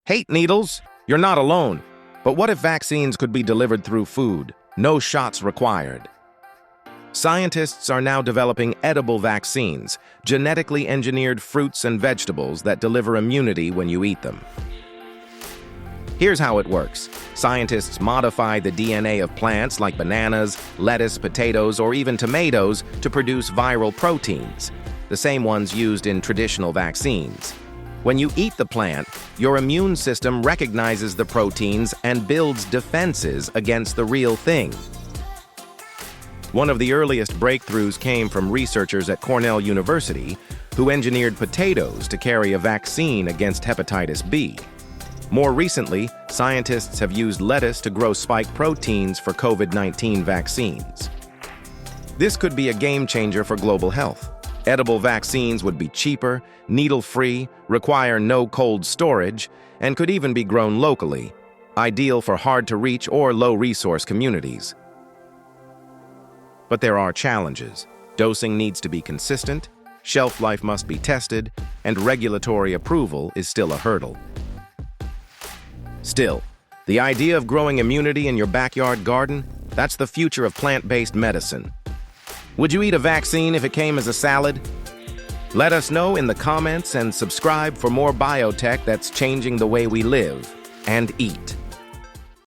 Hate needles? You're not alone. But what if vaccines could be delivered through food? No shots required. Scientists are now developing edible vaccines, genetically engineered fruits and vegetables that deliver immunity when you eat them. Here's how it works. Scientists modify the DNA of plants like bananas, lettuce, potatoes, or even tomatoes to produce viral proteins, the same ones used in traditional vaccines. When you eat the plant, your immune system recognizes the proteins and builds defenses against the real thing. One of the earliest breakthroughs came from researchers at Cornell University who engineered potatoes to carry a vaccine against hepatitis B. More recently, scientists have used lettuce to grow spike proteins for COVID-19 vaccines. This could be a game changer for global health. Edible vaccines would be cheaper, needle-free, require no cold storage, and could even be grown locally, ideal for hard-to-reach or low-resource communities. But there are challenges. Dosing needs to be consistent, shelf life must be tested, and regulatory approval is still a hurdle. Still, the idea of growing immunity in your backyard garden, that's the future of plant-based medicine. Would you eat a vaccine if it came as a salad? Let us know in the comments and subscribe for more biotech that's changing the way we live and eat.